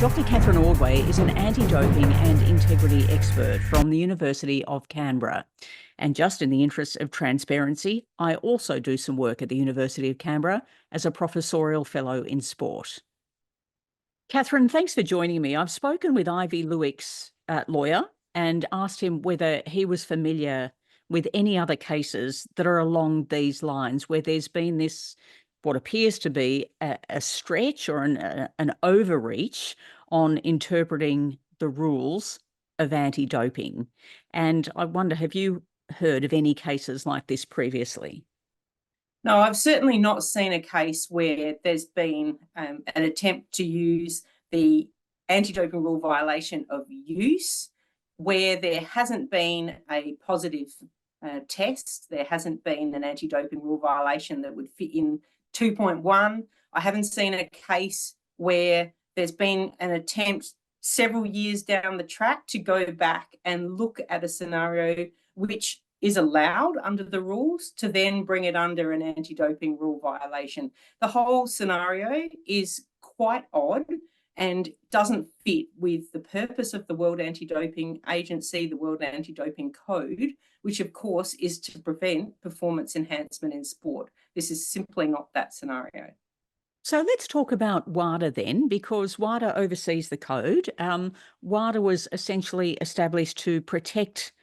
Dr. Catherine Ordway is an anti-doping and integrity expert from the University of Canberra. And just in the interest of transparency, I also do some work at the University of Canberra as a professorial fellow in sport. Catherine, thanks for joining me. I've spoken with Aivi Luik's lawyer and asked him whether he was familiar with any other cases that are along these lines where there's been this, what appears to be a stretch or an overreach on interpreting the rules of anti-doping. And I wonder, have you heard of any cases like this previously? No, I've certainly not seen a case where there's been an attempt to use the anti-doping rule violation of use where there hasn't been a positive test. There hasn't been an anti-doping rule violation that would fit in 2.1. I haven't seen a case where there's been an attempt several years down the track to go back and look at a scenario which is allowed under the rules to then bring it under an anti-doping rule violation. The whole scenario is quite odd and doesn't fit with the purpose of the World Anti-Doping Agency, the World Anti-Doping Code, which of course is to prevent performance enhancement in sport. This is simply not that scenario. So let's talk about WADA then, because WADA oversees the code. WADA was essentially established to protect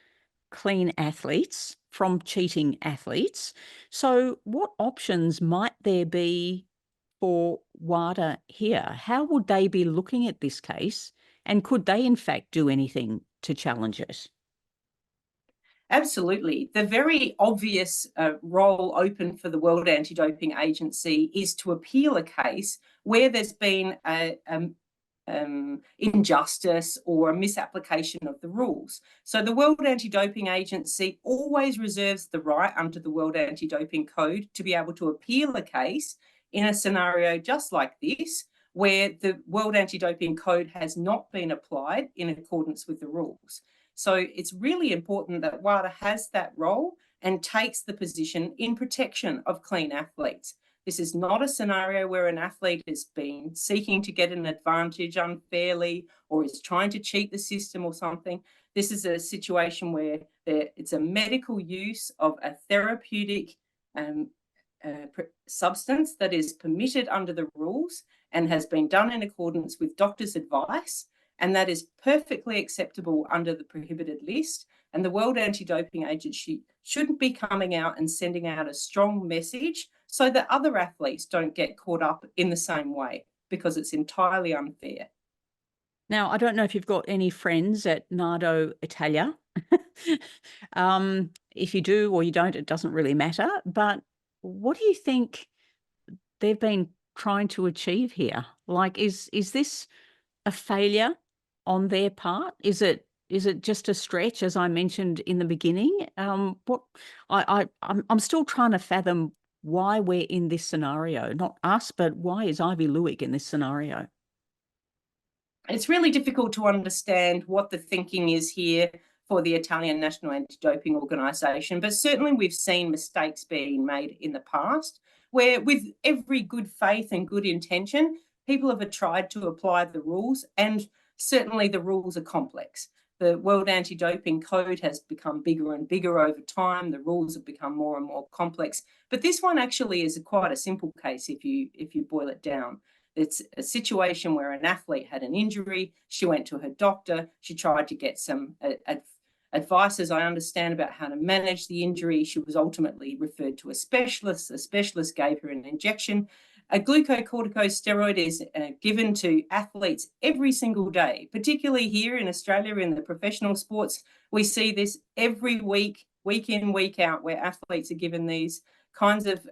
clean athletes from cheating athletes. So what options might there be for WADA here? How would they be looking at this case? And could they in fact do anything to challenge it? Absolutely. The very obvious role open for the World Anti-Doping Agency is to appeal a case where there's been injustice or a misapplication of the rules. So the World Anti-Doping Agency always reserves the right under the World Anti-Doping Code to be able to appeal a case in a scenario just like this, where the World Anti-Doping Code has not been applied in accordance with the rules. So it's really important that WADA has that role and takes the position in protection of clean athletes. This is not a scenario where an athlete has been seeking to get an advantage unfairly or is trying to cheat the system or something. This is a situation where it's a medical use of a therapeutic substance that is permitted under the rules and has been done in accordance with doctors' advice, and that is perfectly acceptable under the prohibited list. And the World Anti-Doping Agency shouldn't be coming out and sending out a strong message so that other athletes don't get caught up in the same way, because it's entirely unfair. Now, I don't know if you've got any friends at Nardo Italia. If you do or you don't, it doesn't really matter. But what do you think they've been trying to achieve here? Like, is this a failure on their part? Is it just a stretch, as I mentioned in the beginning? I'm still trying to fathom why we're in this scenario. Not us, but why is Aivi Luik in this scenario? It's really difficult to understand what the thinking is here for the Italian National Anti-Doping Organisation, but certainly we've seen mistakes being made in the past where, with every good faith and good intention, people have tried to apply the rules, and certainly the rules are complex. The World Anti-Doping Code has become bigger and bigger over time. The rules have become more and more complex. But this one actually is quite a simple case if you boil it down. It's a situation where an athlete had an injury. She went to her doctor. She tried to get some advice, as I understand, about how to manage the injury. She was ultimately referred to a specialist. The specialist gave her an injection. A glucocorticosteroid is given to athletes every single day, particularly here in Australia in the professional sports. We see this every week, week in, week out, where athletes are given these kinds of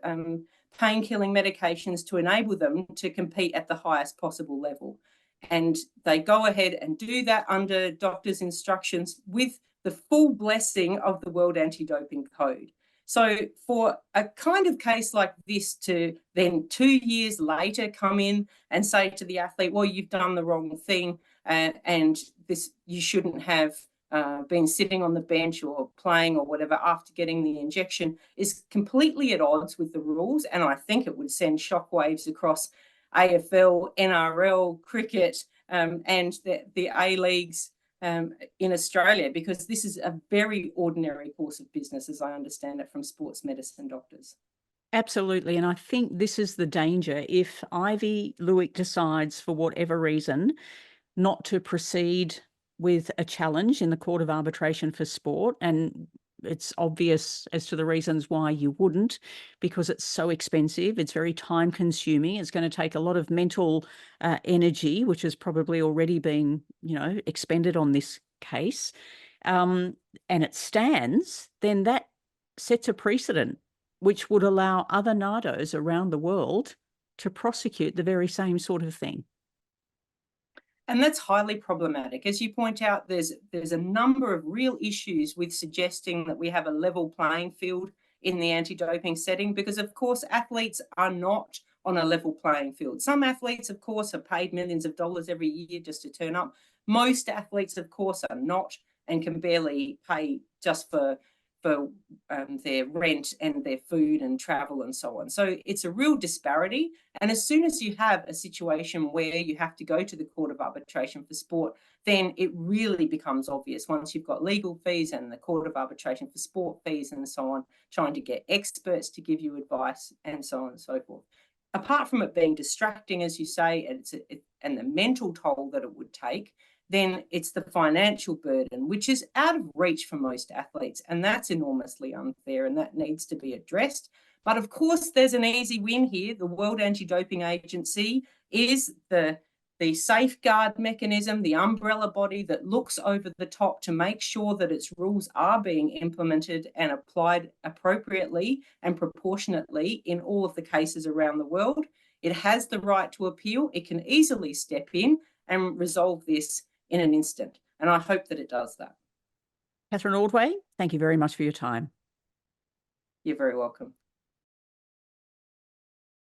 pain-killing medications to enable them to compete at the highest possible level. And they go ahead and do that under doctors' instructions with the full blessing of the World Anti-Doping Code. So for a kind of case like this to then 2 years later come in and say to the athlete, well, you've done the wrong thing and you shouldn't have been sitting on the bench or playing or whatever after getting the injection, is completely at odds with the rules. And I think it would send shockwaves across AFL, NRL, cricket, and the A-leagues in Australia, because this is a very ordinary course of business, as I understand it, from sports medicine doctors. Absolutely. And I think this is the danger. If Aivi Luik decides, for whatever reason, not to proceed with a challenge in the Court of Arbitration for Sport, and it's obvious as to the reasons why you wouldn't, because it's so expensive, it's very time consuming, it's going to take a lot of mental energy, which has probably already been, expended on this case, and it stands, then that sets a precedent which would allow other NADOs around the world to prosecute the very same sort of thing. And that's highly problematic. As you point out, there's a number of real issues with suggesting that we have a level playing field in the anti-doping setting, because of course athletes are not on a level playing field. Some athletes, of course, are paid millions of dollars every year just to turn up. Most athletes, of course, are not and can barely pay just for their rent and their food and travel and so on. So it's a real disparity. And as soon as you have a situation where you have to go to the Court of Arbitration for Sport, then it really becomes obvious, once you've got legal fees and the Court of Arbitration for Sport fees and so on, trying to get experts to give you advice and so on and so forth. Apart from it being distracting, as you say, and the mental toll that it would take, then it's the financial burden, which is out of reach for most athletes. And that's enormously unfair, and that needs to be addressed. But of course, there's an easy win here. The World Anti-Doping Agency is the safeguard mechanism, the umbrella body that looks over the top to make sure that its rules are being implemented and applied appropriately and proportionately in all of the cases around the world. It has the right to appeal. It can easily step in and resolve this in an instant. And I hope that it does that. Catherine Ordway, thank you very much for your time. You're very welcome.